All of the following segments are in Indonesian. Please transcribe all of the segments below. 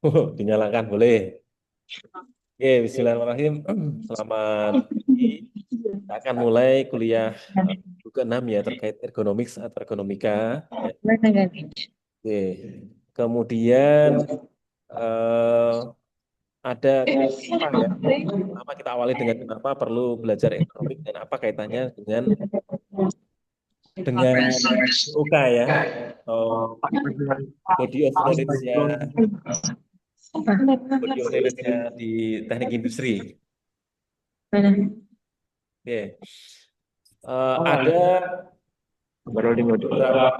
Dinyalakan boleh. Oke, Bismillahirrahmanirrahim. Selamat pagi. Kita akan mulai kuliah ke-6 ya terkait ergonomics atau ergonomika. Ya. Oke. Kemudian eh, ada apa ya? Pertama kita awali dengan kenapa perlu belajar ergonomik dan apa kaitannya dengan UK ya atau body of knowledge-nya di teknik industri. Oke. Ada Baru di mode. beberapa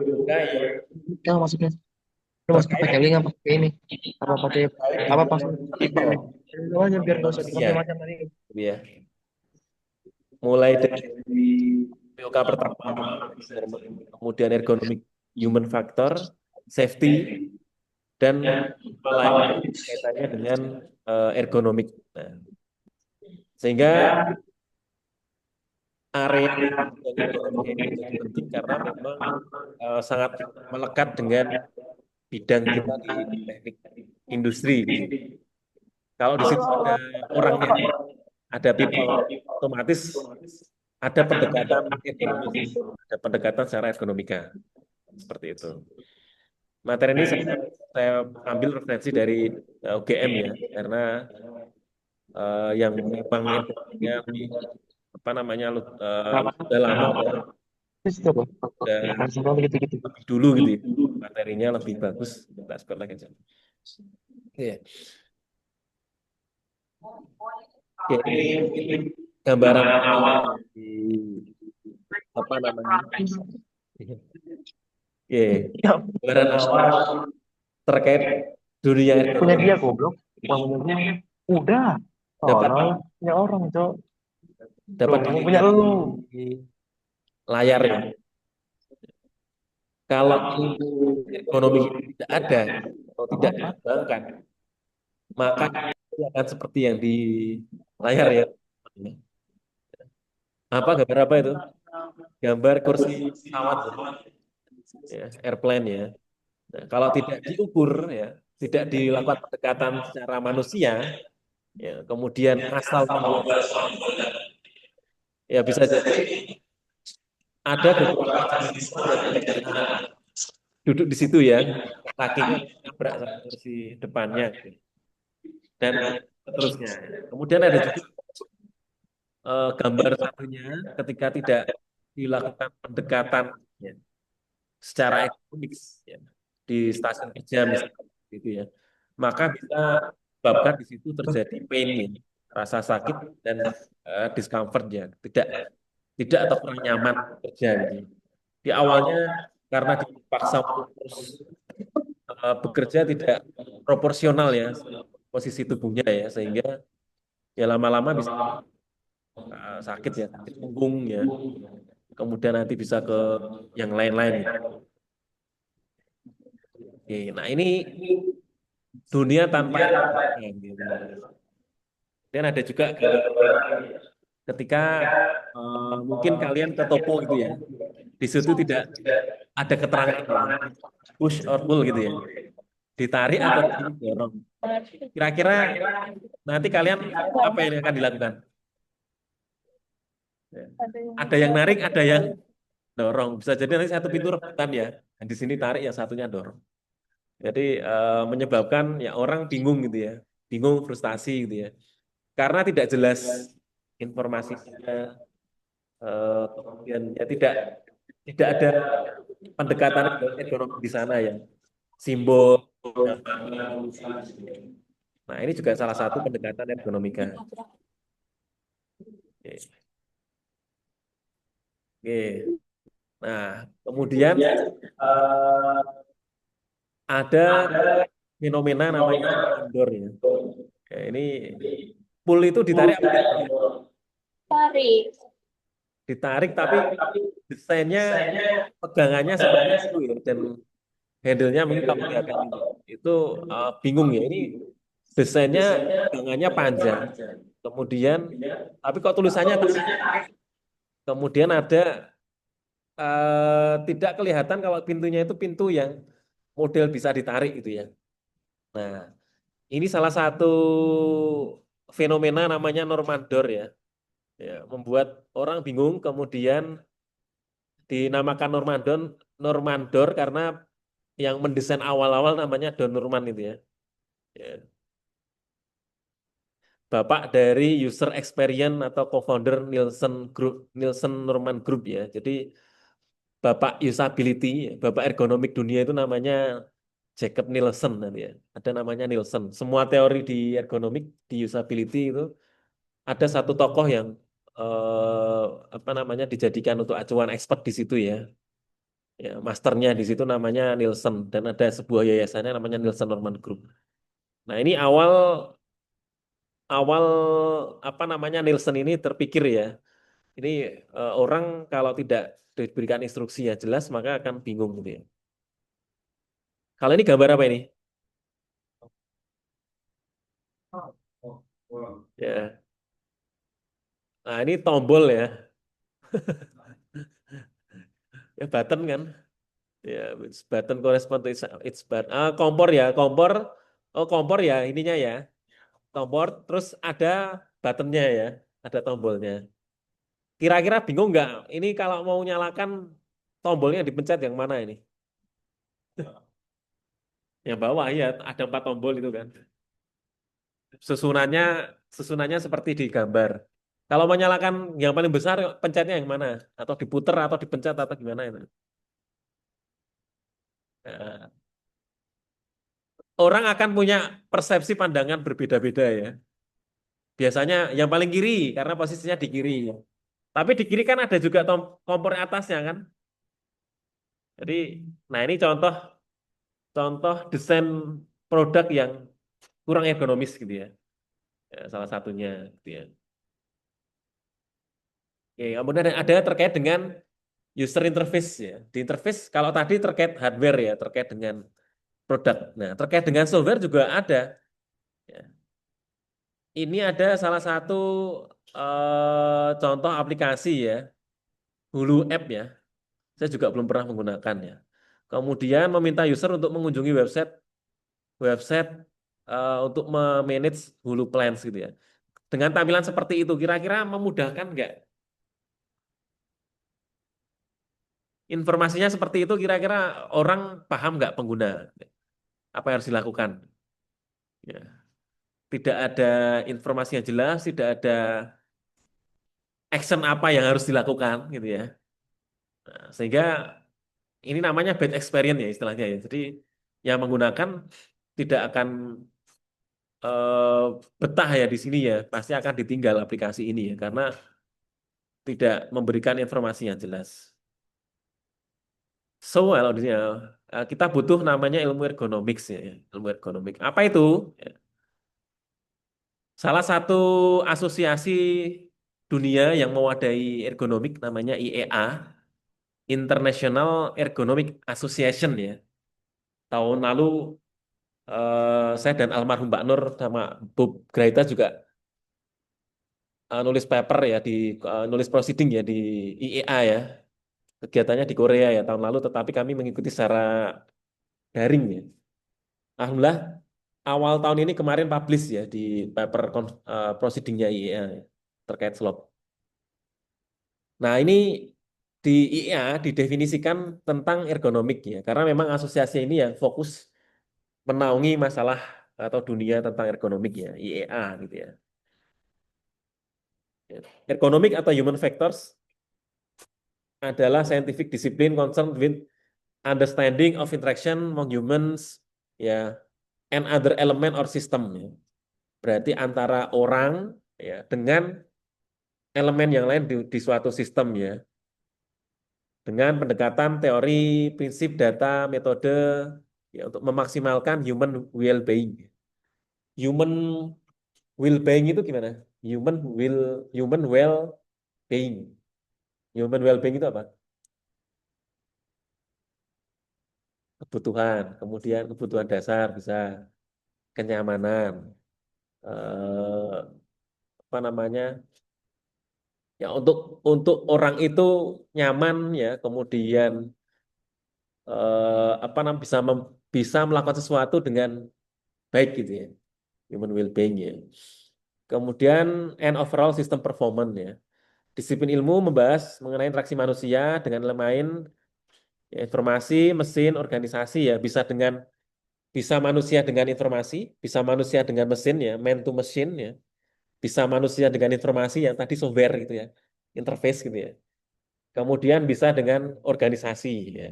UK yang Kita masuknya. Lu masuk terkait pakai link apa pakai ini? Apa pakai apa dengan pas people ini? Lu aja biar gak usah manusia macam-macam tadi. gitu ya. Mulai dari POK pertama, kemudian ergonomic human factor, safety, dan lainnya kaitannya dengan ergonomik. Nah, sehingga area yang ergonomik ini menjadi penting karena memang sangat melekat dengan bidang kita di teknik industri gitu. Kalau di situ ada orangnya, ada people, otomatis ada pendekatan ekonomis, ada pendekatan secara ekonomika seperti itu. Materi ini saya ambil referensi dari UGM ya, karena yang memang ekonominya apa namanya udah lama, Terus itu apa? udah Langsung kalau gitu-gitu. lebih dulu gitu ya. Materinya lebih bagus, kita sebut lagi aja. Iya. Oke, ini mungkin gambaran awal di apa namanya? Oke, Ya, gambaran awal terkait dunia punya ekonomi dia goblok. Bukan punya dia. Udah. dapat Tolong punya orang, Cok. dapat Lu punya dilihat lu. di layar ya. Kalau ilmu ekonomi itu tidak ada atau tidak dikembangkan, maka itu akan seperti yang di layar ya. Apa gambar apa itu? Gambar kursi pesawat ya, airplane ya. Nah, kalau tidak diukur ya, tidak dilakukan pendekatan secara manusia, ya, kemudian asal membuat ya bisa jadi ada beberapa jenis pesawat yang tidak bisa duduk di situ ya, kakinya nabrak sama kursi depannya gitu. Dan seterusnya. Kemudian ada juga gambar satunya ketika tidak dilakukan pendekatan ya, secara ekonomik ya, di stasiun kerja misalnya gitu ya, maka bisa sebabkan di situ terjadi pain ya, rasa sakit dan discomfort ya, tidak tidak atau kurang nyaman kerja gitu. Di awalnya karena dipaksa untuk terus bekerja tidak proporsional ya posisi tubuhnya ya, sehingga ya lama-lama bisa sakit ya, sakit punggung ya, kemudian nanti bisa ke yang lain-lain gitu. Oke, nah ini dunia tanpa ergonomika gitu. Dan ada juga gambar ketika mungkin kalian ke toko gitu ya, di situ tidak ada keterangan ya, push or pull gitu ya, ditarik atau didorong. Kira-kira nanti kalian apa yang akan dilakukan? Ya. Ada yang narik, ada yang dorong. Bisa jadi nanti satu pintu rebutan ya, dan di sini tarik, yang satunya dorong. Jadi menyebabkan ya orang bingung gitu ya, bingung, frustasi gitu ya, karena tidak jelas informasinya, kemudian ya tidak ada pendekatan ekonomi di sana ya, simbol, gambaran. Nah ini juga salah satu pendekatan ergonomika. Oke. Oke. Nah kemudian eh, ada fenomena namanya indoor ya. Ya, ini pool itu ditarik apa didorong? Tarik. Ditarik tapi desainnya pegangannya seperti itu ya, dan handle-nya mungkin kamu lihat kan itu bingung ya, ini desainnya pegangannya panjang, kemudian tapi kok tulisannya tarik, kemudian ada tidak kelihatan kalau pintunya itu pintu yang model bisa ditarik gitu ya. Nah, ini salah satu fenomena namanya Normandor ya. Ya, membuat orang bingung kemudian dinamakan Normandor karena yang mendesain awal-awal namanya Don Norman itu ya. Ya. Bapak dari user experience atau co-founder Nielsen Norman Group ya. Jadi Bapak usability, Bapak ergonomik dunia itu namanya Jacob Nielsen nanti ya. Ada namanya Nielsen. Semua teori di ergonomik, di usability itu ada satu tokoh yang eh, apa namanya dijadikan untuk acuan expert di situ ya. Ya, masternya di situ namanya Nielsen dan ada sebuah yayasannya namanya Nielsen Norman Group. Nah, ini awal awal apa namanya Nielsen ini terpikir ya. Ini orang kalau tidak diberikan instruksi yang jelas maka akan bingung gitu ya. Kalau ini gambar apa ini? Ya. Nah, ini tombol ya. Ya button kan. Ya, which button correspond to its button. Ah, kompor ya, kompor. Oh, kompor ya ininya ya. Kompor terus ada buttonnya ya, ada tombolnya. Kira-kira bingung nggak? Ini kalau mau nyalakan tombolnya dipencet yang mana ini? Yang bawah ya, ada 4 tombol itu kan. Susunannya susunannya seperti di gambar. Kalau menyalakan yang paling besar, pencetnya yang mana? Atau diputer atau dipencet atau gimana itu? Nah, orang akan punya persepsi pandangan berbeda-beda ya. Biasanya yang paling kiri karena posisinya di kiri. Tapi di kiri kan ada juga kompor atasnya kan. Jadi, nah ini contoh contoh desain produk yang kurang ergonomis gitu ya. Ya, salah satunya gitu ya. Oke, kemudian ada terkait dengan user interface ya. Di interface kalau tadi terkait hardware ya, terkait dengan produk. Nah, terkait dengan software juga ada. Ya. Ini ada salah satu contoh aplikasi ya, Hulu App ya. Saya juga belum pernah menggunakannya. Kemudian meminta user untuk mengunjungi website website untuk memanage Hulu Plans gitu ya. Dengan tampilan seperti itu, kira-kira memudahkan nggak? Informasinya seperti itu, kira-kira orang paham nggak pengguna? Apa yang harus dilakukan? Ya. Tidak ada informasi yang jelas, tidak ada action apa yang harus dilakukan gitu ya. Nah, sehingga ini namanya bad experience ya istilahnya ya. Jadi yang menggunakan tidak akan eh, betah ya di sini ya, pasti akan ditinggal aplikasi ini ya karena tidak memberikan informasi yang jelas. So, kalau di sini kita butuh namanya ilmu ergonomics ya, ya. Ilmu ergonomik. Apa itu? Ya. Salah satu asosiasi dunia yang mewadahi ergonomik namanya IEA, International Ergonomic Association ya. Tahun lalu saya dan almarhum Mbak Nur sama Bob Graita juga nulis paper ya nulis proceeding ya di IEA ya. Kegiatannya di Korea ya tahun lalu, tetapi kami mengikuti secara daring ya. Alhamdulillah awal tahun ini kemarin publish ya di paper proceedingnya IEA ya, terkait slot. Nah ini di IEA didefinisikan tentang ergonomik ya, karena memang asosiasi ini yang fokus menaungi masalah atau dunia tentang ergonomik ya, IEA gitu ya. Ergonomik atau human factors adalah scientific discipline concerned with understanding of interaction among humans ya and other element or system ya. Berarti antara orang ya dengan elemen yang lain di suatu sistem ya. Dengan pendekatan teori, prinsip, data, metode ya untuk memaksimalkan human well-being. Human well-being itu gimana? Human well-being. Human well-being itu apa? Kebutuhan, kemudian kebutuhan dasar bisa kenyamanan, eh, apa namanya? Ya untuk orang itu nyaman ya, kemudian apa namanya bisa melakukan sesuatu dengan baik gitu ya, human well-being ya. Kemudian and overall system performance ya. Disiplin ilmu membahas mengenai interaksi manusia dengan lain, ya, informasi, mesin, organisasi ya, bisa manusia dengan informasi, bisa manusia dengan mesin ya, man to machine ya, bisa manusia dengan informasi yang tadi software gitu ya, interface gitu ya. Kemudian bisa dengan organisasi ya.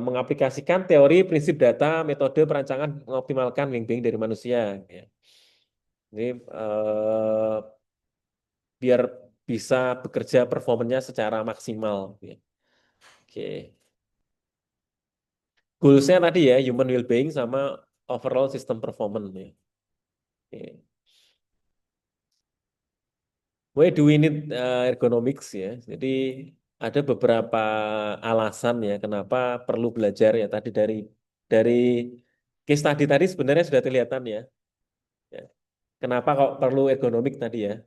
Mengaplikasikan teori, prinsip data, metode perancangan mengoptimalkan well-being dari manusia ya. Jadi biar bisa bekerja performanya secara maksimal ya. Oke. Goals-nya tadi ya, human well-being sama overall system performance ya. Oke. Why do we need ergonomics ya? Jadi ada beberapa alasan ya kenapa perlu belajar ya tadi dari case study tadi sebenarnya sudah kelihatan ya. Ya. Kenapa kok perlu ergonomik tadi ya?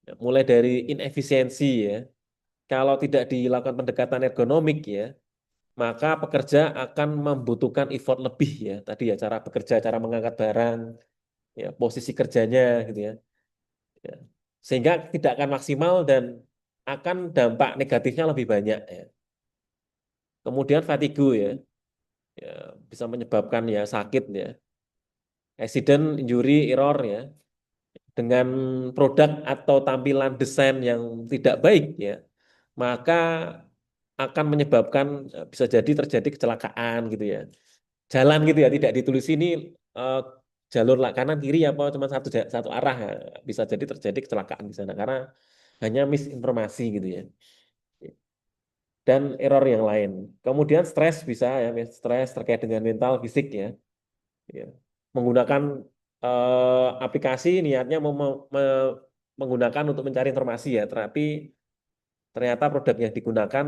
Ya, mulai dari inefisiensi ya. Kalau tidak dilakukan pendekatan ergonomik ya, maka pekerja akan membutuhkan effort lebih ya. Tadi ya cara bekerja, cara mengangkat barang, ya posisi kerjanya gitu ya. Ya. Sehingga tidak akan maksimal dan akan dampak negatifnya lebih banyak ya. Kemudian fatigue ya, ya bisa menyebabkan ya sakit ya, accident, injury, error ya, dengan produk atau tampilan desain yang tidak baik ya, maka akan menyebabkan bisa jadi terjadi kecelakaan gitu ya. Jalan gitu ya, tidak ditulis ini eh, jalur kanan kiri apa cuma satu arah ya. Bisa jadi terjadi kecelakaan di sana karena hanya misinformasi gitu ya. Dan error yang lain. Kemudian stres bisa ya, stres terkait dengan mental, fisik ya. Ya. Menggunakan aplikasi niatnya menggunakan untuk mencari informasi ya, tetapi ternyata produk yang digunakan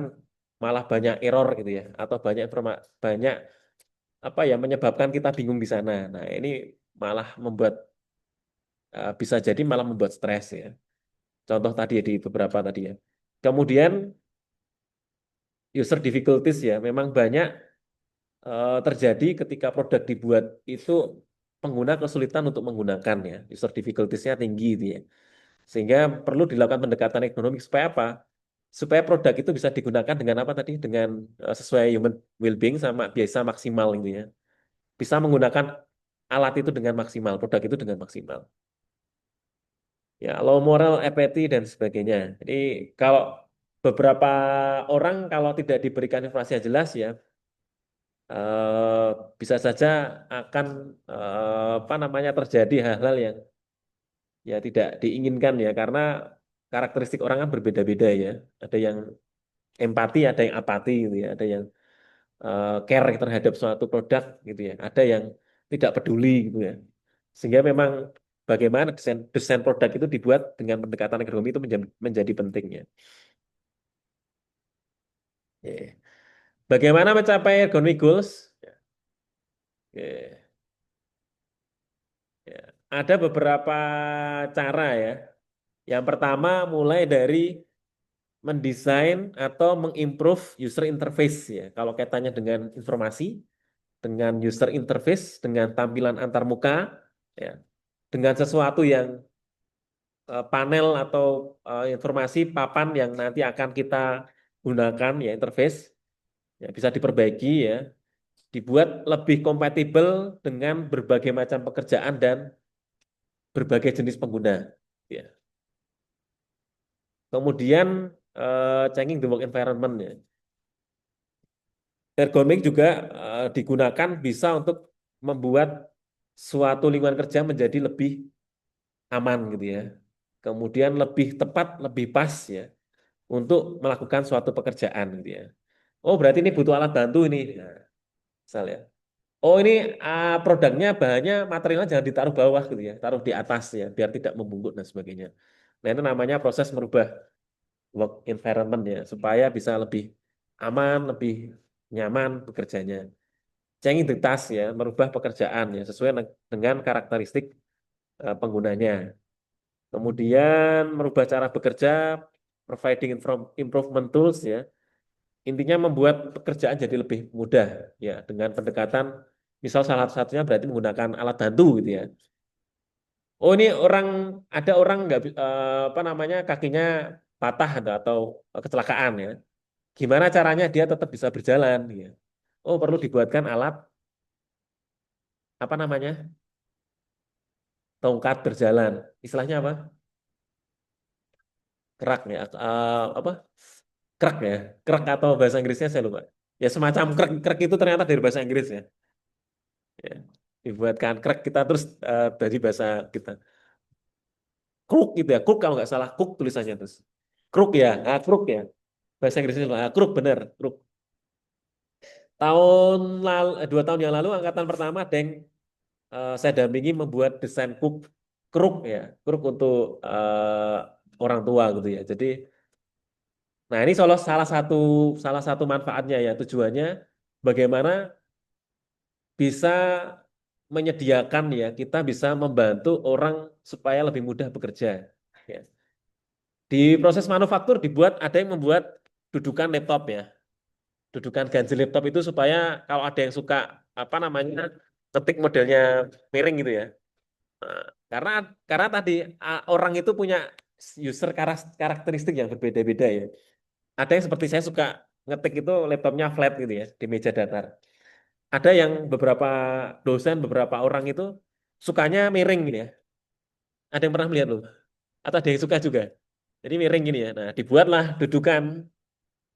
malah banyak error gitu ya, atau banyak apa ya menyebabkan kita bingung di sana. Nah, ini malah bisa jadi malah membuat stres ya. Contoh tadi ya, di beberapa tadi ya. Kemudian user difficulties ya, memang banyak terjadi ketika produk dibuat itu pengguna kesulitan untuk menggunakan ya, user difficulties-nya tinggi gitu ya. Sehingga perlu dilakukan pendekatan ekonomi supaya apa? Supaya produk itu bisa digunakan dengan apa tadi? Dengan sesuai human well-being sama biasa maksimal gitu ya. Bisa menggunakan alat itu dengan maksimal, produk itu dengan maksimal. Ya, low moral, apathy dan sebagainya. Jadi kalau beberapa orang kalau tidak diberikan informasi yang jelas ya, eh, bisa saja akan apa namanya terjadi hal-hal yang ya tidak diinginkan ya karena karakteristik orang kan berbeda-beda ya. Ada yang empati, ada yang apati gitu ya, ada yang care terhadap suatu produk gitu ya, ada yang tidak peduli gitu ya. Sehingga memang bagaimana desain desain produk itu dibuat dengan pendekatan ekonomi itu menjadi penting ya. Oke. Bagaimana mencapai ergonomy goals? Oke. Ya. Ada beberapa cara ya. Yang pertama mulai dari mendesain atau mengimprove user interface ya. Kalau kaitannya dengan informasi, dengan user interface, dengan tampilan antar muka, ya, dengan sesuatu yang panel atau informasi papan yang nanti akan kita gunakan ya interface, ya bisa diperbaiki ya, dibuat lebih kompatibel dengan berbagai macam pekerjaan dan berbagai jenis pengguna. Ya. Kemudian checking the work environment ya. Ergonomik juga digunakan bisa untuk membuat suatu lingkungan kerja menjadi lebih aman gitu ya. Kemudian lebih tepat, lebih pas ya untuk melakukan suatu pekerjaan gitu ya. Oh, berarti ini butuh alat bantu ini. Nah, misalnya. Oh, ini produknya bahannya materialnya jangan ditaruh bawah gitu ya, taruh di atas ya biar tidak membungkuk dan sebagainya. Nah, itu namanya proses merubah work environment ya supaya bisa lebih aman, lebih nyaman bekerjanya. Changing the task ya, merubah pekerjaan ya sesuai dengan karakteristik penggunanya. Kemudian merubah cara bekerja, providing improvement tools ya. Intinya membuat pekerjaan jadi lebih mudah ya dengan pendekatan Misal salah satunya berarti menggunakan alat bantu gitu ya. Oh ini ada orang nggak apa namanya kakinya patah atau kecelakaan ya. Gimana caranya dia tetap bisa berjalan ya. Oh perlu dibuatkan alat apa namanya tongkat berjalan. Istilahnya apa? Kerak ya. Apa? Kerak ya. Kerak atau bahasa Inggrisnya saya lupa. Ya semacam krek. Krek itu ternyata dari bahasa Inggris ya. Ya. Dibuatkan krek kita terus dari bahasa kita. Kruk gitu ya. Kruk kalau nggak salah. Kruk tulisannya terus. Kruk ya. Kruk ya. Bahasa Inggrisnya kruk bener. Kruk. 2 tahun yang lalu angkatan pertama ada yang saya dampingi membuat desain kruk ya. Kruk untuk orang tua gitu ya. Jadi nah ini salah satu manfaatnya ya tujuannya bagaimana bisa menyediakan ya kita bisa membantu orang supaya lebih mudah bekerja. Ya. Di proses manufaktur dibuat ada yang membuat dudukan laptop ya, dudukan ganjil laptop itu supaya kalau ada yang suka apa namanya ketik modelnya miring gitu ya. Nah, karena tadi orang itu punya user karakteristik yang berbeda-beda ya. Ada yang seperti saya suka ngetik itu laptopnya flat gitu ya di meja datar. Ada yang beberapa dosen, beberapa orang itu sukanya miring gitu ya. Ada yang pernah melihat loh? Atau ada yang suka juga? Jadi miring gini ya. Nah, dibuatlah dudukan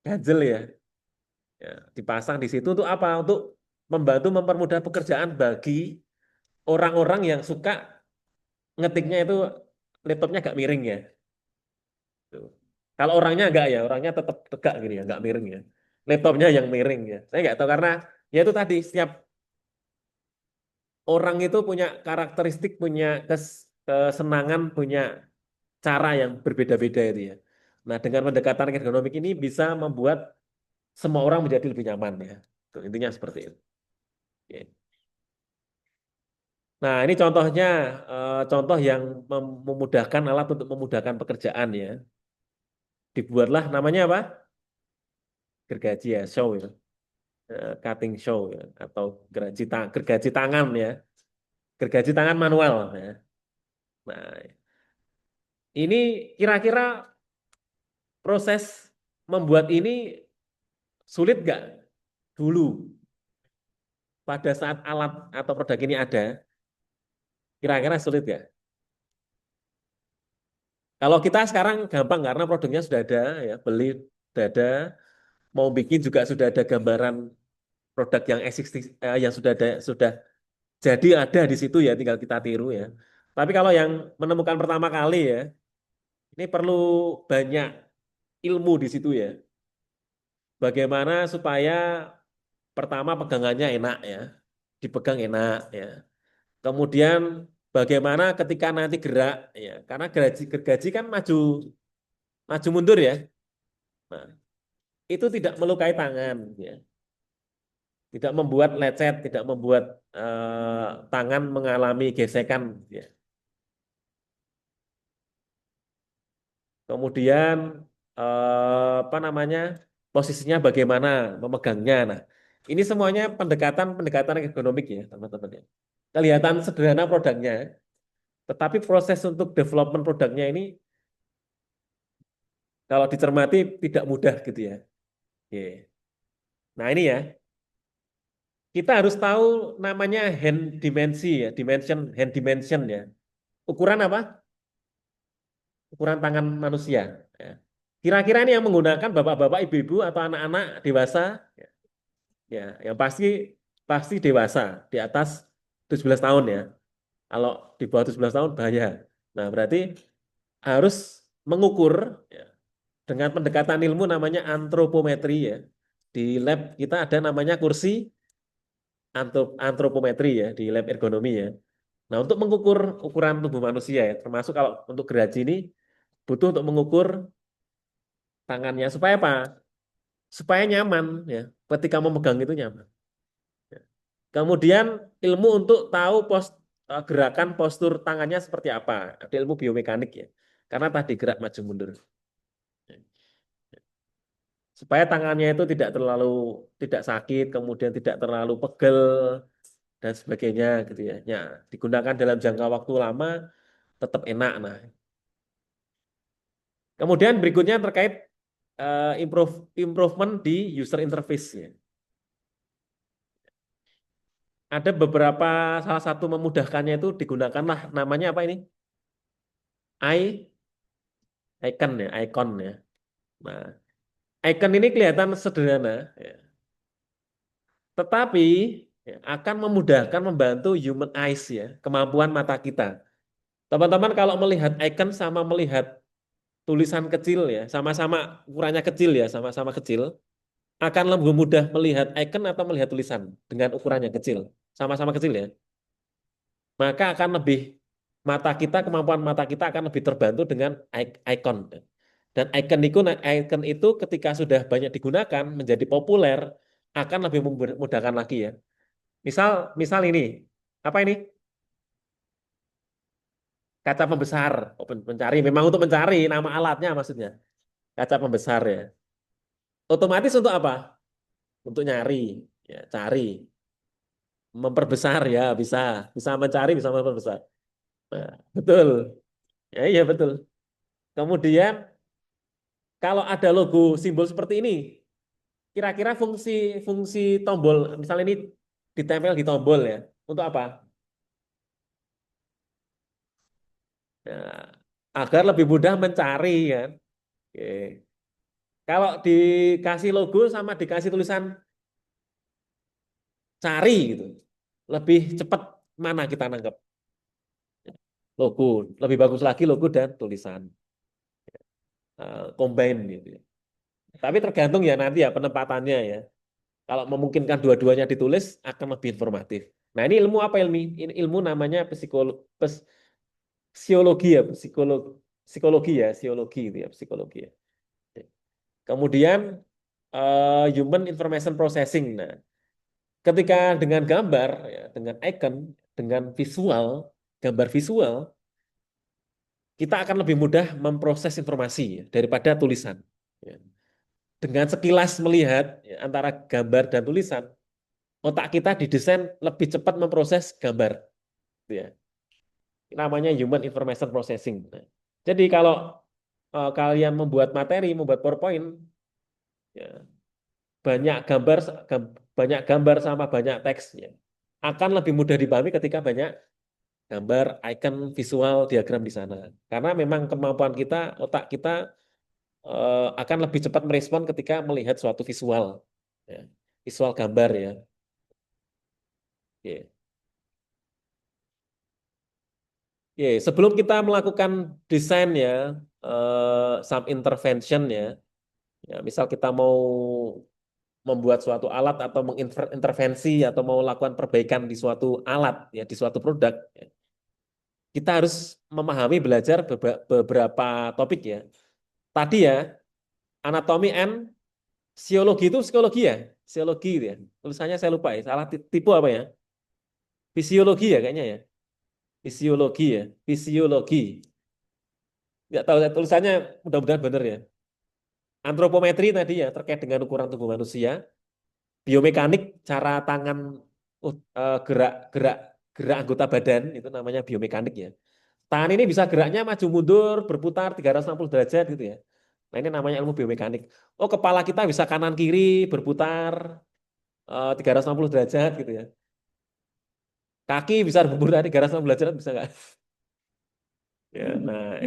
ganjel ya. Ya, dipasang di situ untuk apa? Untuk membantu mempermudah pekerjaan bagi orang-orang yang suka ngetiknya itu laptopnya agak miring ya. Tuh. Kalau orangnya enggak ya, orangnya tetap tegak gini ya, enggak miring ya. Laptopnya yang miring ya. Saya enggak tahu karena ya itu tadi setiap orang itu punya karakteristik, punya kesenangan, punya cara yang berbeda-beda itu ya. Nah, dengan pendekatan ergonomik ini bisa membuat semua orang menjadi lebih nyaman ya. Tuh, intinya seperti itu. Oke. Nah, ini contohnya contoh yang memudahkan alat untuk memudahkan pekerjaan ya. Dibuatlah namanya apa? Gergaji ya, show ya. Cutting show ya atau gergaji tangan ya. Gergaji tangan manual ya. Nah, ini kira-kira proses membuat ini sulit nggak dulu pada saat alat atau produk ini ada? Kira-kira sulit nggak? Kalau kita sekarang gampang karena produknya sudah ada, ya beli sudah ada, mau bikin juga sudah ada gambaran produk yang existing, yang sudah ada, sudah jadi ada di situ ya, tinggal kita tiru ya. Tapi kalau yang menemukan pertama kali ya, ini perlu banyak ilmu di situ ya. Bagaimana supaya pertama pegangannya enak ya, dipegang enak ya. Kemudian bagaimana ketika nanti gerak ya, karena gergaji kan maju maju mundur ya. Nah, itu tidak melukai tangan ya. Tidak membuat lecet, tidak membuat tangan mengalami gesekan ya. Kemudian apa namanya? Posisinya bagaimana memegangnya. Nah, ini semuanya pendekatan ekonomik ya, teman-teman ya. Kelihatan sederhana produknya, tetapi proses untuk development produknya ini kalau dicermati tidak mudah gitu ya. Oke. Nah ini ya, kita harus tahu namanya hand dimensi ya, hand dimension ya. Ukuran apa? Ukuran tangan manusia. Ya. Kira-kira ini yang menggunakan bapak-bapak, ibu-ibu atau anak-anak dewasa, ya, ya, yang pasti pasti dewasa di atas 17 tahun ya. Kalau di bawah 17 tahun bahaya. Nah berarti harus mengukur ya, dengan pendekatan ilmu namanya antropometri ya. Di lab kita ada namanya kursi antropometri ya di lab ergonomi ya. Nah, untuk mengukur ukuran tubuh manusia ya, termasuk kalau untuk gergaji ini butuh untuk mengukur tangannya supaya apa? Supaya nyaman ya. Ketika memegang itu nyaman. Ya. Kemudian ilmu untuk tahu gerakan postur tangannya seperti apa. Ada ilmu biomekanik ya. Karena tadi gerak maju mundur. Ya. Supaya tangannya itu tidak sakit, kemudian tidak terlalu pegel, dan sebagainya gitu ya. Ya, digunakan dalam jangka waktu lama tetap enak. Nah, kemudian berikutnya terkait improvement di user interface ya. Ada beberapa salah satu memudahkannya itu digunakanlah namanya apa ini? Icon ya, icon ya. Nah, icon ini kelihatan sederhana ya. Tetapi ya, akan memudahkan membantu human eyes ya, kemampuan mata kita. Teman-teman kalau melihat icon sama melihat tulisan kecil ya, sama-sama ukurannya kecil ya, sama-sama kecil, akan lebih mudah melihat icon atau melihat tulisan dengan ukurannya kecil, sama-sama kecil ya. Maka akan lebih kemampuan mata kita akan lebih terbantu dengan icon. Dan icon itu ketika sudah banyak digunakan menjadi populer akan lebih memudahkan lagi ya. Misal misal ini. Apa ini? Kaca pembesar. Mencari memang untuk mencari nama alatnya maksudnya. Kaca pembesar ya. Otomatis untuk apa? Untuk nyari, ya, cari, memperbesar ya bisa, bisa mencari, bisa memperbesar. Nah, betul. Ya, iya betul. Kemudian kalau ada logo simbol seperti ini, kira-kira fungsi fungsi tombol, misalnya ini ditempel di tombol ya, untuk apa? Nah, agar lebih mudah mencari kan. Oke. Kalau dikasih logo sama dikasih tulisan cari gitu, lebih cepat mana kita nangkep logo, lebih bagus lagi logo dan tulisan combine gitu ya. Tapi tergantung ya nanti ya penempatannya ya. Kalau memungkinkan dua-duanya ditulis akan lebih informatif. Nah ini ilmu apa ilmu? Ini ilmu namanya psikologi ya, psikologi itu ya, psikologi ya. Kemudian human information processing. Nah, ketika dengan gambar, ya, dengan icon, dengan visual, gambar visual, kita akan lebih mudah memproses informasi ya, daripada tulisan. Ya. Dengan sekilas melihat ya, antara gambar dan tulisan, otak kita didesain lebih cepat memproses gambar. Gitu ya. Namanya human information processing. Nah, jadi kalau kalian membuat materi, membuat PowerPoint, ya, banyak gambar, banyak gambar sama banyak teks, ya, akan lebih mudah dipahami ketika banyak gambar, icon, visual, diagram di sana. Karena memang kemampuan kita, otak kita akan lebih cepat merespon ketika melihat suatu visual, ya, visual gambar ya. Ya. Ya, sebelum kita melakukan desain ya, some intervention ya, ya, misal kita mau membuat suatu alat atau mengintervensi atau mau melakukan perbaikan di suatu alat ya, di suatu produk, ya, kita harus memahami belajar beberapa topik ya. Tadi ya, anatomi and psikologi itu psikologi ya, psikologi gitu ya. Tulisannya saya lupa ya, salah tipe apa ya? Fisiologi ya kayaknya ya. Fisiologi ya, fisiologi. Nggak tahu tulisannya mudah-mudahan benar ya. Antropometri tadi ya terkait dengan ukuran tubuh manusia, biomekanik cara tangan gerak-gerak gerak anggota badan itu namanya biomekanik ya. Tangan ini bisa geraknya maju mundur, berputar 360 derajat gitu ya. Nah, ini namanya ilmu biomekanik. Oh, kepala kita bisa kanan kiri berputar 360 derajat gitu ya. Kaki bisa berputar 360 derajat bisa nggak? Ya, nah,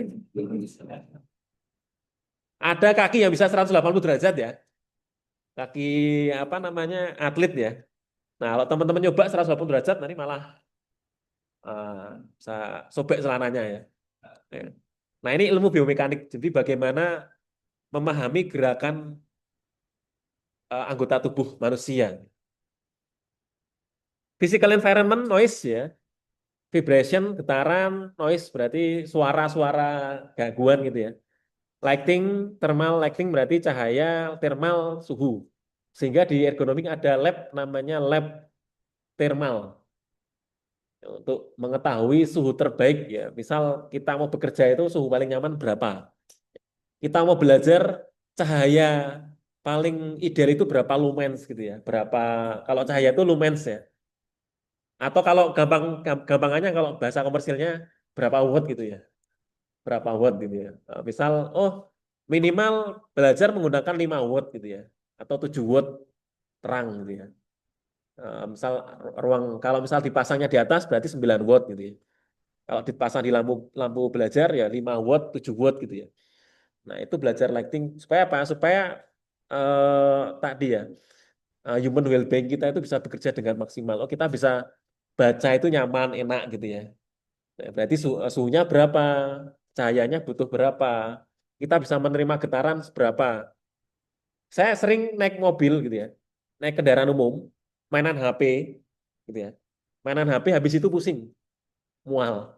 ada kaki yang bisa 180 derajat ya. Kaki apa namanya? Atlet ya. Nah, kalau teman-teman nyoba 180 derajat nanti malah eh, bisa sobek celananya ya. Ya. Nah, ini ilmu biomekanik. Jadi bagaimana memahami gerakan anggota tubuh manusia. Physical environment noise ya, vibration, getaran, noise berarti suara-suara gangguan gitu ya. Lighting, thermal lighting berarti cahaya, thermal suhu. Sehingga di ergonomik ada lab namanya lab thermal untuk mengetahui suhu terbaik ya. Misal kita mau bekerja itu suhu paling nyaman berapa? Kita mau belajar cahaya paling ideal itu berapa lumens gitu ya. Berapa kalau cahaya itu lumens ya. Atau kalau gampangannya kalau bahasa komersilnya berapa watt gitu ya. Berapa watt gitu ya. Misal, oh minimal belajar menggunakan 5 watt gitu ya. Atau 7 watt terang gitu ya. Misal ruang kalau misal dipasangnya di atas berarti 9 watt gitu ya. Kalau dipasang di lampu lampu belajar ya 5 watt, 7 watt gitu ya. Nah, itu belajar lighting supaya apa? Supaya tadi ya human well-being kita itu bisa bekerja dengan maksimal. Oh, kita bisa baca itu nyaman, enak gitu ya. Nah, berarti suhunya berapa, cahayanya butuh berapa, kita bisa menerima getaran seberapa. Saya sering naik mobil gitu ya, naik kendaraan umum, mainan HP gitu ya. Mainan HP habis itu pusing, mual.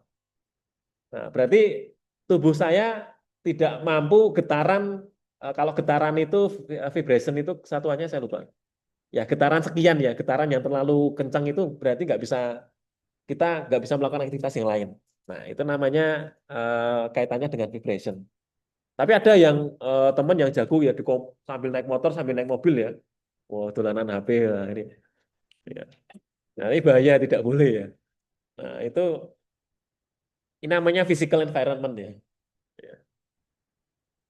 Nah, berarti tubuh saya tidak mampu getaran, kalau getaran itu vibration itu satuannya saya lupa. Ya getaran sekian ya, getaran yang terlalu kencang itu berarti kita nggak bisa melakukan aktivitas yang lain. Nah, itu namanya kaitannya dengan vibration. Tapi ada yang teman yang jago ya sambil naik motor sambil naik mobil ya. Wah, dolanan HP lah ini. Ya. Nah, ini bahaya tidak boleh ya. Nah, ini namanya physical environment ya. Ya.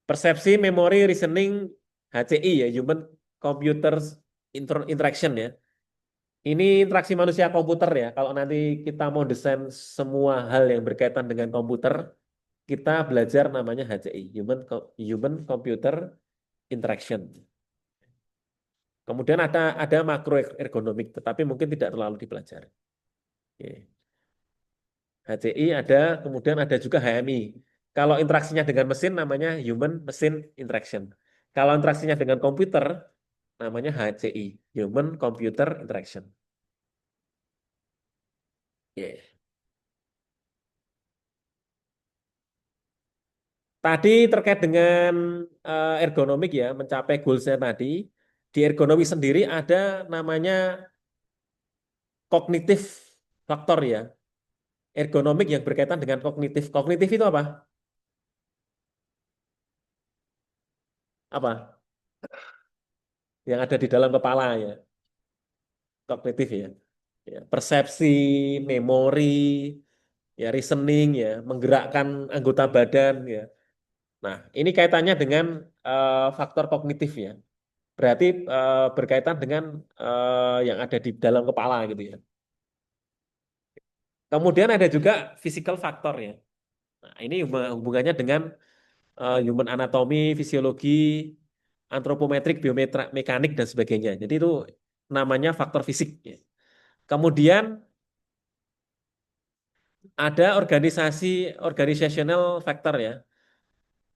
Persepsi, memori, reasoning, HCI ya, Human Computer Interaction ya. Ini interaksi manusia komputer ya. Kalau nanti kita mau desain semua hal yang berkaitan dengan komputer, kita belajar namanya HCI, Human Computer Interaction. Kemudian ada makroergonomik, tetapi mungkin tidak terlalu dipelajari. Oke. HCI ada, kemudian ada juga HMI. Kalau interaksinya dengan mesin namanya Human Machine Interaction. Kalau interaksinya dengan komputer namanya HCI, Human Computer Interaction. Yeah. Tadi terkait dengan ergonomik ya, mencapai goalsnya tadi. Di ergonomi sendiri ada namanya kognitif faktor ya. Ergonomik yang berkaitan dengan kognitif. Kognitif itu apa? Apa? Yang ada di dalam kepala ya. Kognitif ya. Ya, persepsi, memori, ya reasoning ya, menggerakkan anggota badan ya. Nah, ini kaitannya dengan faktor kognitif ya. Berarti berkaitan dengan yang ada di dalam kepala gitu ya. Kemudian ada juga physical factor ya. Nah, ini hubungannya dengan human anatomy, fisiologi, antropometrik, biomekanik dan sebagainya. Jadi itu namanya faktor fisik ya. Kemudian ada organisational factor ya.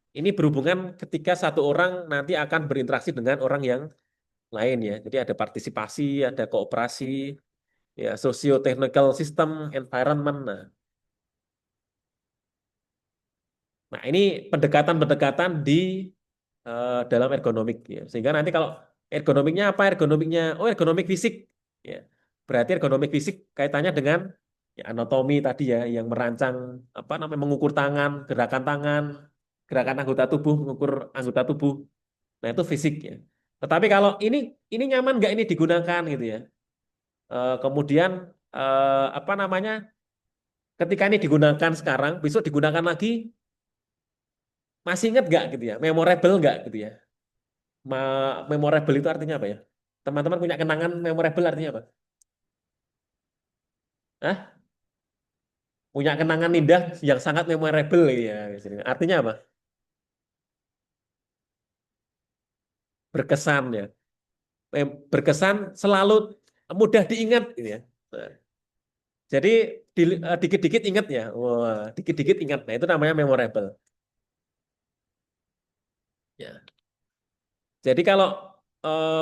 Ini berhubungan ketika satu orang nanti akan berinteraksi dengan orang yang lain ya. Jadi ada partisipasi, ada kooperasi, ya socio-technical system, environment. Nah, ini pendekatan-pendekatan di dalam ergonomik ya. Sehingga nanti kalau ergonomiknya apa? Ergonomiknya, oh ergonomik fisik ya. Berarti ergonomik fisik kaitannya dengan ya, anatomi tadi ya, yang merancang apa namanya mengukur tangan, gerakan anggota tubuh, mengukur anggota tubuh. Nah, itu fisik ya. Tetapi kalau ini nyaman nggak ini digunakan gitu ya. Kemudian apa namanya? Ketika ini digunakan sekarang, besok digunakan lagi, masih ingat nggak gitu ya? Memorable nggak gitu ya? Memorable itu artinya apa ya? Teman-teman punya kenangan memorable artinya apa? Hah? Punya kenangan indah yang sangat memorable ya. Artinya apa? Berkesan ya. Berkesan selalu mudah diingat gitu ya. Nah, jadi dikit-dikit ingat ya. Wah, dikit-dikit ingat. Nah, itu namanya memorable. Ya. Jadi kalau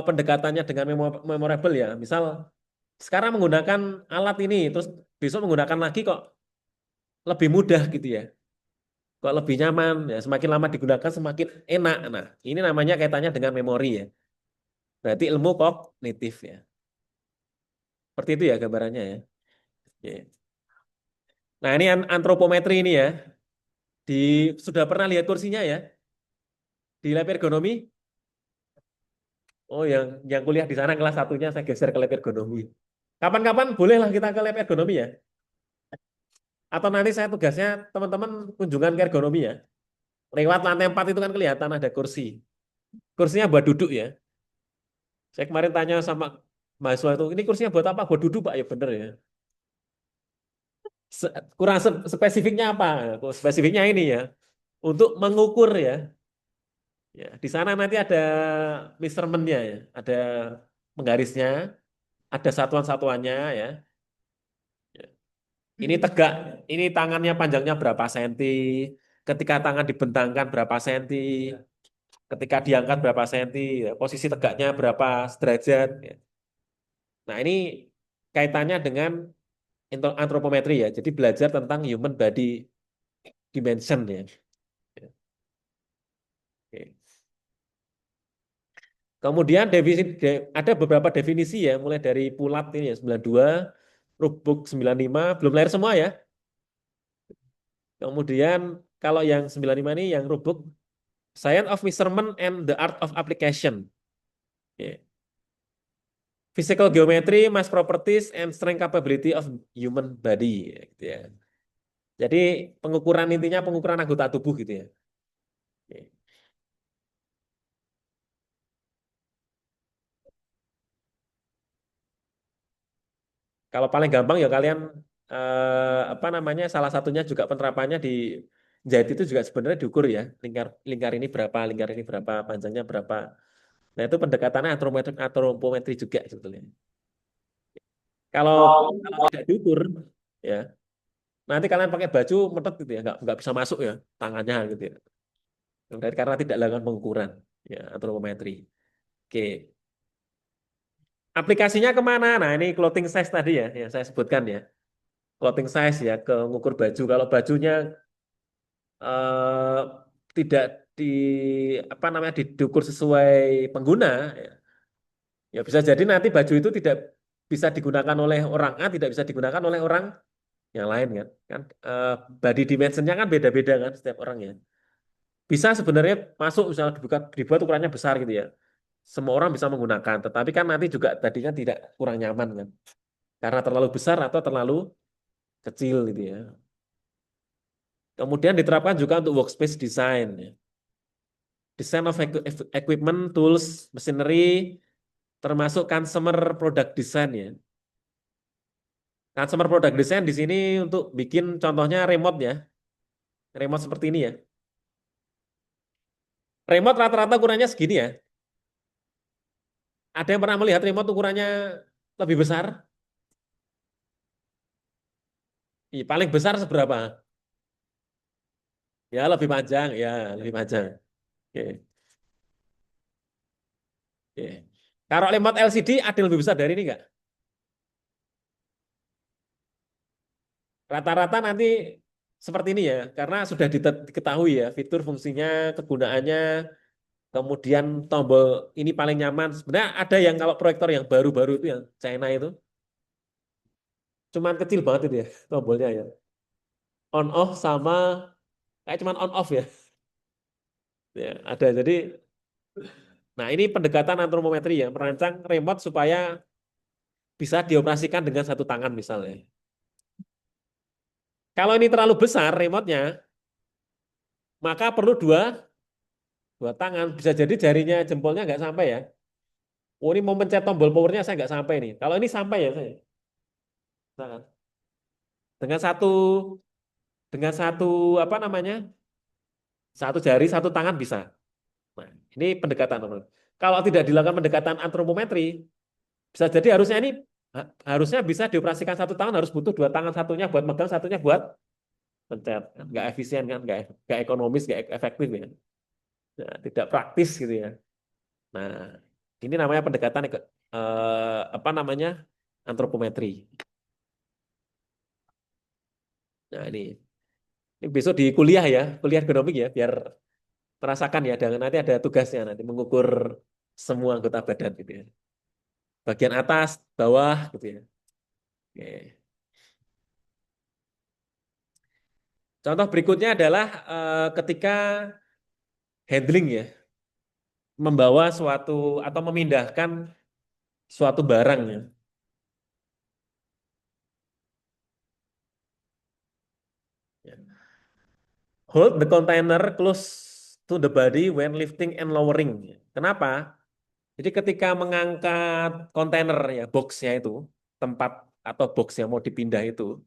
pendekatannya dengan memorable ya, misal sekarang menggunakan alat ini, terus besok menggunakan lagi kok lebih mudah gitu ya. Kok lebih nyaman, ya semakin lama digunakan semakin enak. Nah, ini namanya kaitannya dengan memori ya. Berarti ilmu kognitif ya. Seperti itu ya gambarannya ya. Oke. Nah, ini antropometri ini ya. Sudah pernah lihat kursinya ya di lab ergonomi? Oh, yang kuliah di sana kelas satunya saya geser ke lab ergonomi. Kapan-kapan bolehlah kita ke lab ergonomi ya. Atau nanti saya tugasnya teman-teman kunjungan ke ergonomi ya. Lewat lantai 4 itu kan kelihatan ada kursi. Kursinya buat duduk ya. Saya kemarin tanya sama mahasiswa itu, ini kursinya buat apa? Buat duduk Pak. Ya bener ya. Kurang spesifiknya apa? Spesifiknya ini ya. Untuk mengukur ya. Ya, di sana nanti ada measurement-nya ya. Ada penggarisnya, ada satuan-satuannya ya. Ini tegak, ini tangannya panjangnya berapa senti, ketika tangan dibentangkan berapa senti, ketika diangkat berapa senti, ya, posisi tegaknya berapa derajat. Ya. Nah ini kaitannya dengan antropometri ya, jadi belajar tentang human body dimension ya. Ya, oke. Kemudian ada beberapa definisi ya, mulai dari Pulat ini ya 92, Rubuk 95, belum lahir semua ya. Kemudian kalau yang 95 ini yang Rubuk Science of Measurement and the Art of Application. Ya. Physical Geometry, Mass Properties, and Strength Capability of Human Body. Ya, gitu ya. Jadi pengukuran intinya pengukuran anggota tubuh gitu ya. Ya. Kalau paling gampang ya kalian apa namanya salah satunya juga penerapannya di jahit itu juga sebenarnya diukur ya lingkar ini berapa, lingkar ini berapa, panjangnya berapa. Nah itu pendekatannya antropometri juga sebetulnya. Kalau tidak diukur ya nanti kalian pakai baju metet gitu ya nggak bisa masuk ya tangannya gitu ya. Berarti karena tidak dilakukan pengukuran ya antropometri. Oke. Aplikasinya kemana? Nah ini clothing size tadi ya yang saya sebutkan ya. Clothing size ya ke ngukur baju. Kalau bajunya eh, tidak di apa namanya diukur sesuai pengguna ya, ya bisa jadi nanti baju itu tidak bisa digunakan oleh orang A, tidak bisa digunakan oleh orang yang lain kan. Kan body dimensionnya kan beda-beda kan setiap orang ya. Bisa sebenarnya masuk misalnya dibuat ukurannya besar gitu ya. Semua orang bisa menggunakan, tetapi kan nanti juga tadinya tidak kurang nyaman kan. Karena terlalu besar atau terlalu kecil gitu ya. Kemudian diterapkan juga untuk workspace design ya. Design of equipment, tools, machinery, termasuk consumer product design ya. Consumer product design di sini untuk bikin contohnya remote ya. Remote seperti ini ya. Remote rata-rata ukurannya segini ya. Ada yang pernah melihat remote ukurannya lebih besar? Ih, paling besar seberapa? Ya lebih panjang, ya lebih panjang. Oke, oke. Kalau remote LCD ada yang lebih besar dari ini enggak? Rata-rata nanti seperti ini ya, karena sudah diketahui ya fitur fungsinya, kegunaannya, kemudian tombol ini paling nyaman. Sebenarnya ada yang kalau proyektor yang baru-baru itu yang China itu, cuman kecil banget itu ya tombolnya ya. On off sama kayak cuman on off ya. Ya, ada. Jadi, nah ini pendekatan antropometri ya, merancang remote supaya bisa dioperasikan dengan satu tangan misalnya. Kalau ini terlalu besar remote-nya, maka perlu dua tangan. Bisa jadi jarinya jempolnya nggak sampai ya. Oh ini mau mencet tombol powernya saya nggak sampai nih. Kalau ini sampai ya saya. Misalkan. Dengan satu apa namanya satu jari satu tangan bisa. Nah ini pendekatan. Kalau tidak dilakukan pendekatan antropometri, bisa jadi harusnya ini harusnya bisa dioperasikan satu tangan harus butuh dua tangan satunya buat megang satunya buat mencet. Nggak efisien kan, nggak ekonomis, nggak efektif ya. Nah, tidak praktis gitu ya. Nah ini namanya pendekatan apa namanya antropometri. Nah ini besok di kuliah ya, kuliah ekonomi ya, biar merasakan ya. Dan nanti ada tugasnya nanti mengukur semua anggota badan gitu ya. Bagian atas, bawah gitu ya. Oke. Contoh berikutnya adalah ketika handling ya, membawa suatu atau memindahkan suatu barang ya. Ya. Hold the container close to the body when lifting and lowering. Kenapa? Jadi ketika mengangkat kontainer ya, boxnya itu, tempat atau box yang mau dipindah itu,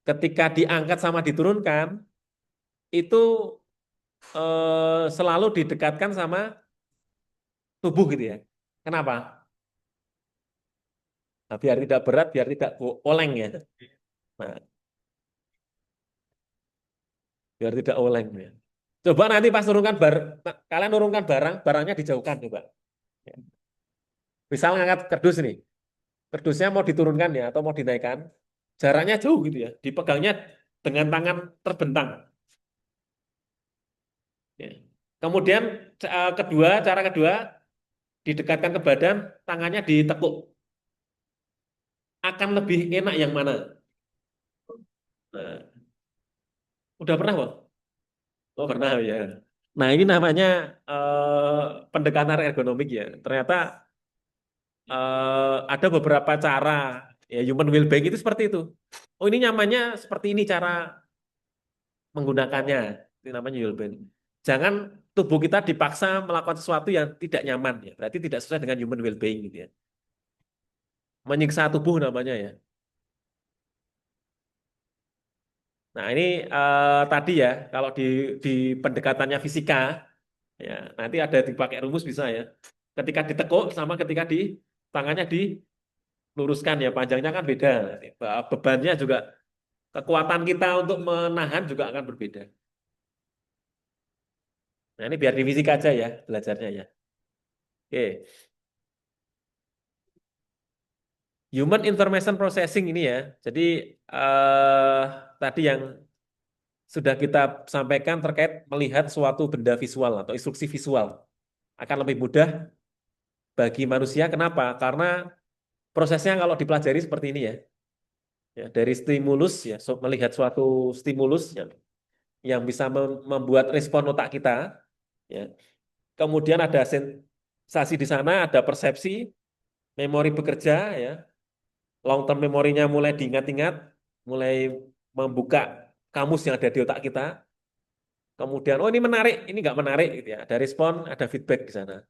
ketika diangkat sama diturunkan, itu selalu didekatkan sama tubuh gitu ya. Kenapa? Nah, biar tidak berat, biar tidak oleng ya. Nah, biar tidak oleng ya. Coba nanti pas turunkan kalian turunkan barang, barangnya dijauhkan coba. Ya. Misal ngangkat kerdus nih, kerdusnya mau diturunkan ya atau mau dinaikkan, jaraknya jauh gitu ya, dipegangnya dengan tangan terbentang. Ya. Kemudian cara kedua didekatkan ke badan, tangannya ditekuk. Akan lebih enak yang mana? Nah, udah pernah, Bang? Oh, pernah ya. Nah, ini namanya pendekatan ergonomik ya. Ternyata ada beberapa cara ya human well-being itu seperti itu. Oh, ini nyamannya seperti ini cara menggunakannya. Itu namanya well-being. Jangan tubuh kita dipaksa melakukan sesuatu yang tidak nyaman ya. Berarti tidak sesuai dengan human well-being gitu ya. Menyiksa tubuh namanya ya. Nah, ini tadi ya kalau di pendekatannya fisika ya, nanti ada dipakai rumus bisa ya. Ketika ditekuk sama ketika di tangannya diluruskan ya, panjangnya kan beda. Bebannya juga kekuatan kita untuk menahan juga akan berbeda. Nah, ini biar di fisika aja ya belajarnya ya. Oke. Human Information Processing ini ya. Jadi tadi yang sudah kita sampaikan terkait melihat suatu benda visual atau instruksi visual akan lebih mudah bagi manusia. Kenapa? Karena prosesnya kalau dipelajari seperti ini ya. Ya, dari stimulus ya, melihat suatu stimulus yang bisa membuat respon otak kita ya. Kemudian ada sensasi di sana, ada persepsi, memori bekerja ya. Long term memorinya mulai diingat-ingat, mulai membuka kamus yang ada di otak kita. Kemudian, oh ini menarik, ini nggak menarik gitu ya. Ada respon, ada feedback di sana.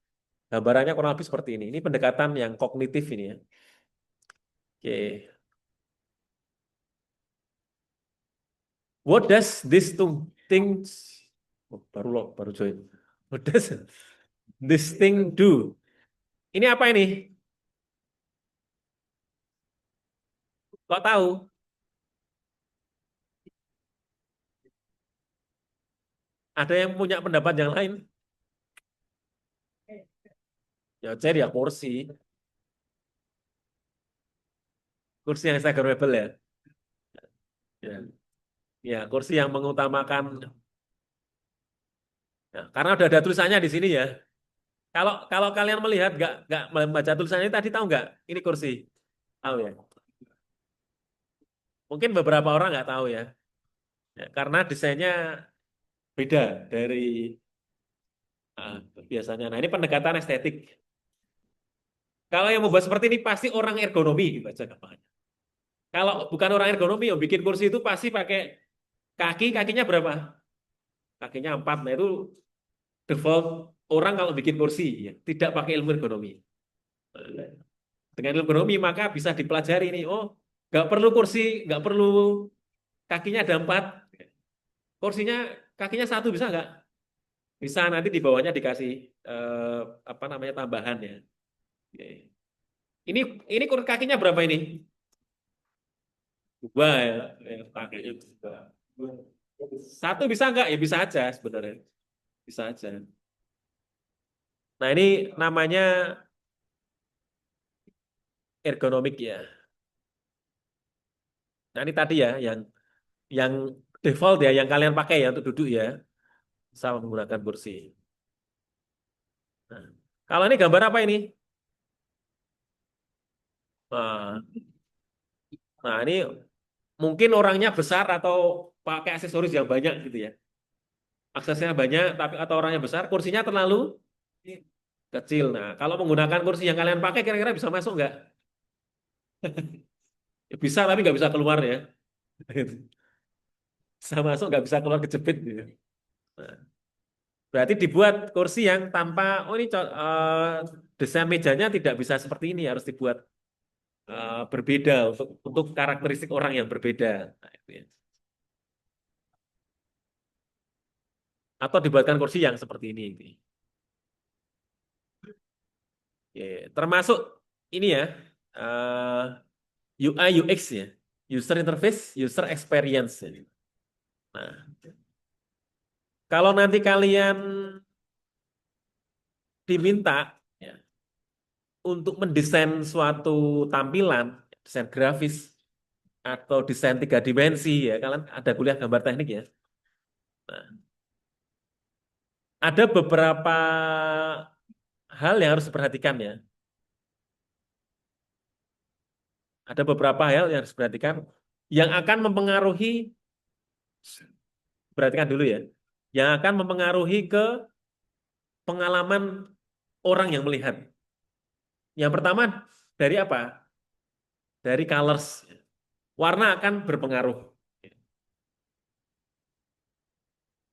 Gambarannya kurang lebih seperti ini. Ini pendekatan yang kognitif ini ya. Oke. What does these two things? Oh, baru join. What does this thing do? Ini apa ini? Kok tahu? Ada yang punya pendapat yang lain? Ya, chair ya kursi. Kursi yang Instagramable ya. Ya, ya kursi yang mengutamakan. Ya, karena udah ada tulisannya di sini ya. Kalau kalau kalian melihat nggak membaca tulisannya tadi tahu nggak? Ini kursi. Tahu ya? Mungkin beberapa orang nggak tahu ya. Ya, karena desainnya beda dari biasanya. Nah, ini pendekatan estetik. Kalau yang membuat seperti ini pasti orang ergonomi gitu aja gampangnya. Kalau bukan orang ergonomi yang bikin kursi itu pasti pakai kakinya berapa? Kakinya 4. Nah, itu default orang kalau bikin kursi ya, tidak pakai ilmu ergonomi. Dengan ilmu ergonomi maka bisa dipelajari nih. Oh, nggak perlu kursi, nggak perlu kakinya ada 4. Kursinya kakinya 1 bisa nggak? Bisa, nanti di bawahnya dikasih apa namanya tambahan ya. Oke. Ini kakinya berapa ini? 2 ya, kakinya 2. 1 bisa nggak? Ya bisa aja sebenarnya. Bisa aja. Nah, ini namanya ergonomik ya. Nah, ini tadi ya yang default ya, yang kalian pakai ya untuk duduk ya, sama menggunakan kursi. Nah, kalau ini gambar apa ini? Nah, nah, ini mungkin orangnya besar atau pakai aksesoris yang banyak gitu ya. Aksesnya banyak, tapi atau orangnya besar, kursinya terlalu kecil. Nah, kalau menggunakan kursi yang kalian pakai, kira-kira bisa masuk nggak? Ya, bisa, tapi nggak bisa keluar ya. Bisa masuk, nggak bisa keluar kejepit gitu. Nah, berarti dibuat kursi yang tanpa, oh ini desain mejanya tidak bisa seperti ini, harus dibuat berbeda untuk karakteristik orang yang berbeda. Nah, itu ya. Atau dibuatkan kursi yang seperti ini. Gitu. Ya, termasuk ini ya, UI UX ya, user interface, user experience. Ya. Nah, kalau nanti kalian diminta ya, untuk mendesain suatu tampilan, desain grafis atau desain 3 dimensi ya, kalian ada kuliah gambar teknik ya. Nah, ada beberapa hal yang harus diperhatikan ya. Ada beberapa hal yang harus diperhatikan yang akan mempengaruhi, perhatikan dulu ya, yang akan mempengaruhi ke pengalaman orang yang melihat. Yang pertama dari apa? Dari colors. Warna akan berpengaruh.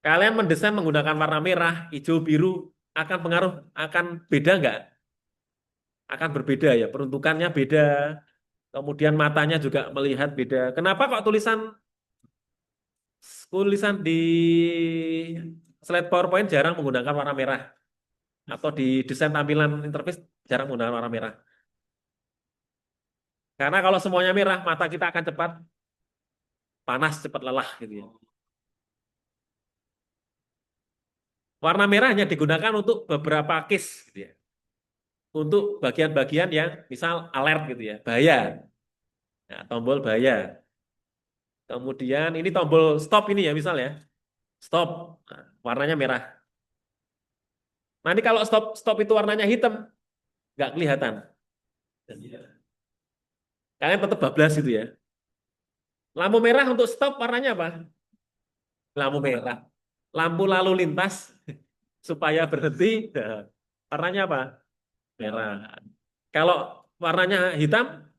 Kalian mendesain menggunakan warna merah, hijau, biru, akan pengaruh, akan beda nggak? Akan berbeda ya, peruntukannya beda, kemudian matanya juga melihat beda. Kenapa kok tulisan tulisan di slide PowerPoint jarang menggunakan warna merah? Atau di desain tampilan interface jarang menggunakan warna merah? Karena kalau semuanya merah, mata kita akan cepat panas, cepat lelah gitu ya. Warna merah hanya digunakan untuk beberapa case gitu ya. Untuk bagian-bagian yang misal alert gitu ya, bahaya. Nah, tombol bahaya. Kemudian ini tombol stop ini ya misal ya. Stop. Nah, warnanya merah. Nanti kalau stop stop itu warnanya hitam, nggak kelihatan. Kalian tetap bablas gitu ya. Lampu merah untuk stop warnanya apa? Lampu merah. Lampu lalu lintas supaya berhenti, nah, warnanya apa? Merah. Kalau warnanya hitam,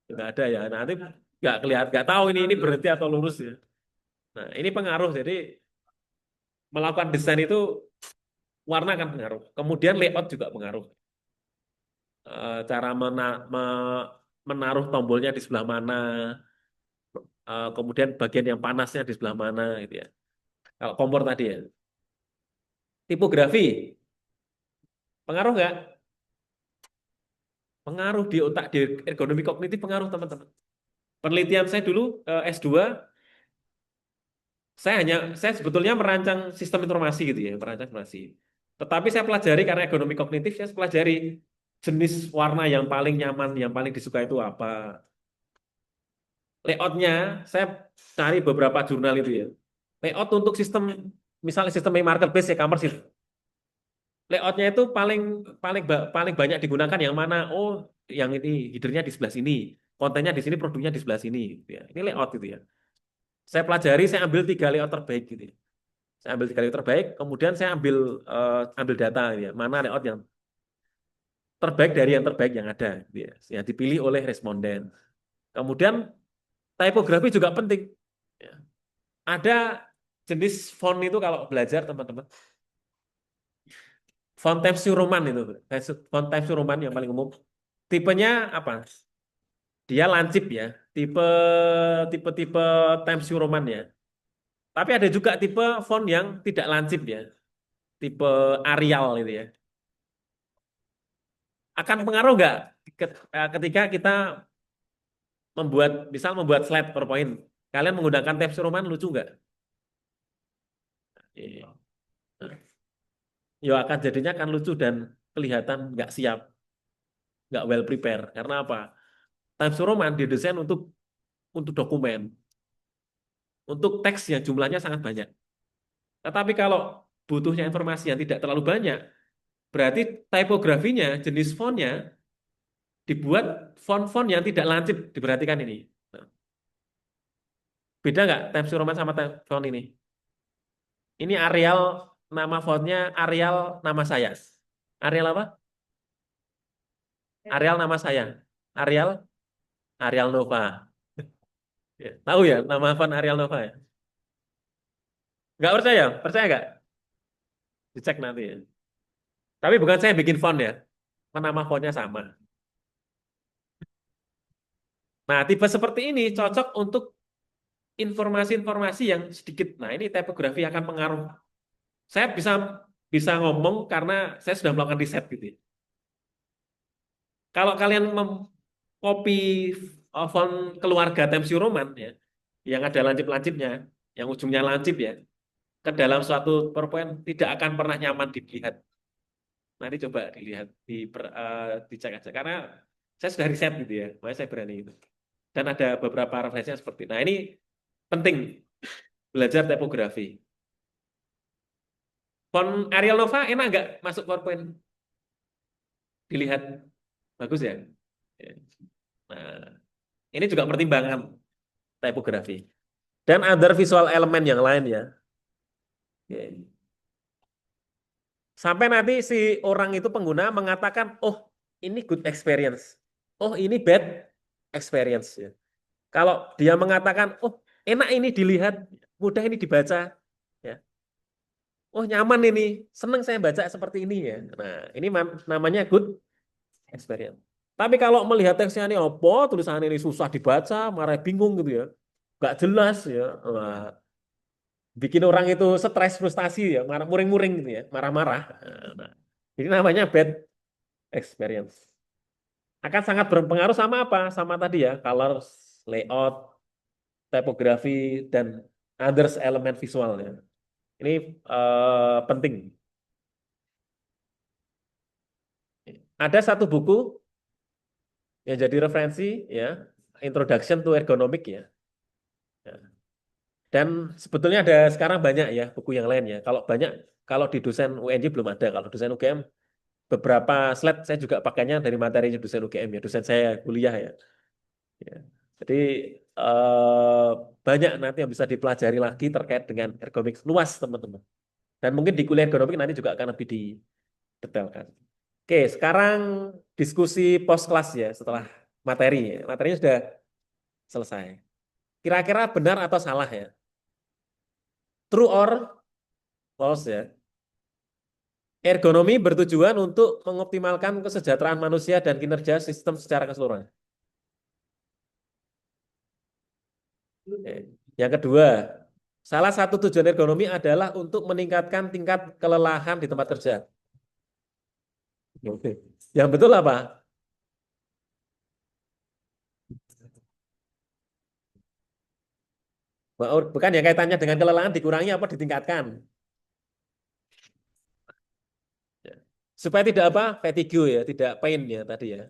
nggak ada ya. Nanti nggak kelihatan, nggak tahu ini berhenti atau lurus ya. Nah, ini pengaruh. Jadi melakukan desain itu warna akan pengaruh. Kemudian layout juga pengaruh. Cara menaruh tombolnya di sebelah mana, kemudian bagian yang panasnya di sebelah mana, gitu ya. Kalau kompor tadi ya. Tipografi, pengaruh nggak? Pengaruh di otak, di ergonomi kognitif pengaruh teman-teman. Penelitian saya dulu S2, saya sebetulnya merancang sistem informasi gitu ya, merancang informasi. Tetapi saya pelajari karena ekonomi kognitif, saya pelajari jenis warna yang paling nyaman, yang paling disukai itu apa. Layoutnya, saya cari beberapa jurnal itu ya. Layout untuk sistem, misalnya sistem marketplace e-commerce itu. Layoutnya itu paling paling paling banyak digunakan yang mana? Oh, yang ini headernya di sebelah sini, kontennya di sini, produknya di sebelah sini. Gitu ya. Ini layout gitu ya. Saya pelajari, saya ambil 3 layout terbaik gitu ya. Saya ambil 3 layout terbaik, kemudian saya ambil data gitu ya. Mana layout yang terbaik dari yang terbaik yang ada, gitu ya. Yang dipilih oleh responden. Kemudian typography juga penting. Ya. Ada jenis font itu kalau belajar teman-teman. Font Times New Roman itu. Font Times New Roman yang paling umum. Tipenya apa? Dia lancip ya. Tipe tipe tipe Times New Roman ya. Tapi ada juga tipe font yang tidak lancip ya. Tipe Arial itu ya. Akan pengaruh nggak ketika kita membuat slide PowerPoint? Kalian menggunakan Times New Roman lucu nggak? Iya. Ya akan jadinya akan lucu dan kelihatan nggak siap, nggak well prepare. Karena apa? Times New Roman didesain untuk dokumen, untuk teks yang jumlahnya sangat banyak. Tetapi kalau butuhnya informasi yang tidak terlalu banyak, berarti tipografinya, jenis fontnya dibuat font-font yang tidak lancip. Diperhatikan ini. Nah, beda nggak Times New Roman sama font ini? Ini Arial, nama fontnya Arial nama saya. Arial apa? Arial nama saya. Arial Nova. Ya, tahu ya nama font Arial Nova ya? Nggak percaya? Percaya nggak? Dicek nanti ya. Tapi bukan saya bikin font ya. Nama fontnya sama. Nah, tipe seperti ini cocok untuk informasi-informasi yang sedikit. Nah, ini tipografi akan pengaruh. Saya bisa bisa ngomong karena saya sudah melakukan riset gitu ya. Kalau kalian copy font keluarga Times New Roman ya, yang ada lancip-lancipnya, yang ujungnya lancip ya, ke dalam suatu PowerPoint tidak akan pernah nyaman dilihat. Nanti coba dilihat, dicek aja. Karena saya sudah riset gitu ya, makanya saya berani itu. Dan ada beberapa referensinya seperti itu. Nah ini penting, belajar tipografi. Font Arial Nova enak nggak masuk PowerPoint? Dilihat, bagus ya? Ya. Nah, ini juga pertimbangan tipografi. Dan other visual element yang lain ya. Oke. Sampai nanti si orang itu pengguna mengatakan, oh ini good experience. Oh ini bad experience ya. Kalau dia mengatakan, oh enak ini dilihat, mudah ini dibaca, ya. Oh nyaman ini, seneng saya baca seperti ini ya. Nah ini namanya good experience. Tapi kalau melihat teksnya ini apa, tulisan ini susah dibaca, marah bingung gitu ya, nggak jelas ya. Wah, bikin orang itu stres, frustasi ya, marah, muring-muring gitu ya, marah-marah. Nah, ini namanya bad experience. Akan sangat berpengaruh sama apa? Sama tadi ya, color, layout, tipografi, dan others elemen visualnya. Ini penting. Ada satu buku yang jadi referensi ya, Introduction to Ergonomic ya. Ya. Dan sebetulnya ada sekarang banyak ya buku yang lain ya. Kalau banyak, kalau di dosen UNJ belum ada. Kalau dosen UGM beberapa slide saya juga pakainya dari materi dosen UGM ya, dosen saya kuliah ya. Ya. Jadi eh, banyak nanti yang bisa dipelajari lagi terkait dengan ergonomik luas teman-teman. Dan mungkin di kuliah ergonomik nanti juga akan lebih didetailkan. Oke, sekarang diskusi post kelas ya setelah materi. Materinya sudah selesai. Kira-kira benar atau salah ya? True or false ya? Ergonomi bertujuan untuk mengoptimalkan kesejahteraan manusia dan kinerja sistem secara keseluruhan. Oke. Yang kedua, salah satu tujuan ergonomi adalah untuk meningkatkan tingkat kelelahan di tempat kerja. Oke. Yang betul apa? Bukan yang kaitannya dengan kelelahan dikurangi apa ditingkatkan. Ya. Supaya tidak apa? Fatigue ya, tidak pain ya tadi ya.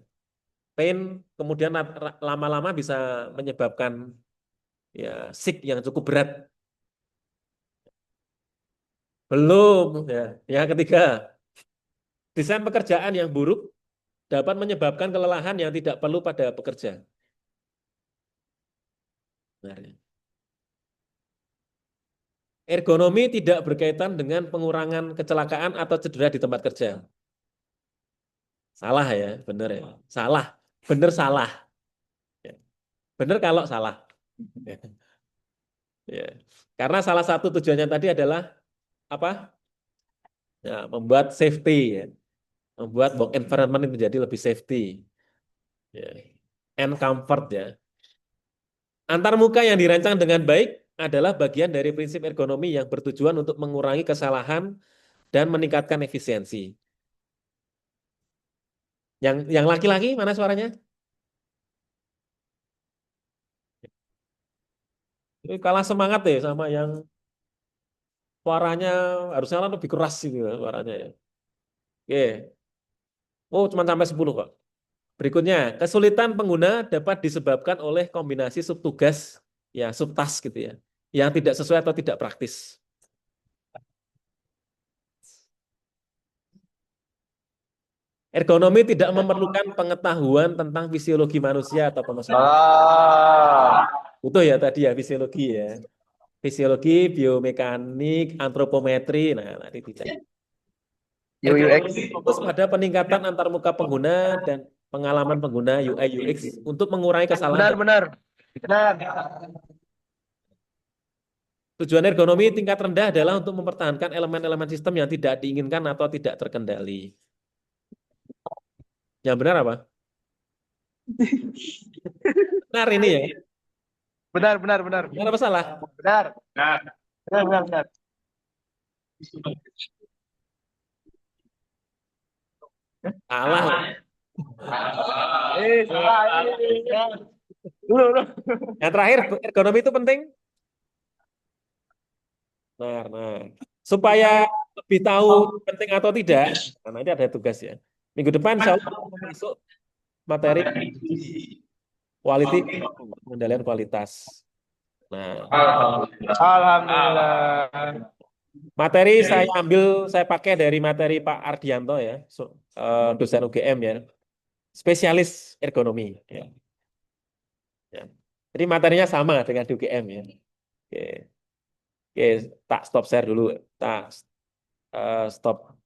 Pain kemudian lama-lama bisa menyebabkan ya sick yang cukup berat. Belum ya. Yang ketiga, desain pekerjaan yang buruk dapat menyebabkan kelelahan yang tidak perlu pada pekerja. Benar ya. Ergonomi tidak berkaitan dengan pengurangan kecelakaan atau cedera di tempat kerja. Salah ya, benar ya. Salah, benar salah. Ya. Benar kalau salah. Ya. Ya. Karena salah satu tujuannya tadi adalah apa? Ya, membuat safety, ya. Membuat work environment menjadi lebih safety, ya. And comfort ya. Antarmuka yang dirancang dengan baik adalah bagian dari prinsip ergonomi yang bertujuan untuk mengurangi kesalahan dan meningkatkan efisiensi. Yang laki-laki mana suaranya? Ini kalah semangat ya sama yang suaranya harusnya kan lebih keras gitu ya, suaranya ya. Oke. Oh, cuma sampai 10 kok. Berikutnya, kesulitan pengguna dapat disebabkan oleh kombinasi subtugas ya, subtask gitu ya, yang tidak sesuai atau tidak praktis. Ergonomi tidak memerlukan pengetahuan tentang fisiologi manusia atau pemesanan. Butuh ya tadi ya fisiologi ya. Fisiologi, biomekanik, antropometri, nah nanti dicek. Ergonomi fokus pada peningkatan antarmuka pengguna dan pengalaman pengguna UI UX untuk mengurangi kesalahan. Benar. Tujuan ergonomi tingkat rendah adalah untuk mempertahankan elemen-elemen sistem yang tidak diinginkan atau tidak terkendali. Yang benar apa? Benar ini ya. Benar, benar, benar. Benar apa salah? Benar. Benar, benar, benar. Salah. Salah. Dulu. Yang terakhir, ergonomi itu penting. Nah, supaya lebih tahu penting atau tidak, nah nanti ada tugas ya. Minggu depan insya Allah mau masuk materi quality, pengendalian kualitas. Nah, Alhamdulillah. materi saya pakai dari materi Pak Ardianto ya, dosen UGM ya, spesialis ergonomi. Ya. Ya. Jadi materinya sama dengan di UGM ya. Oke, Oke, tak stop share dulu, tak stop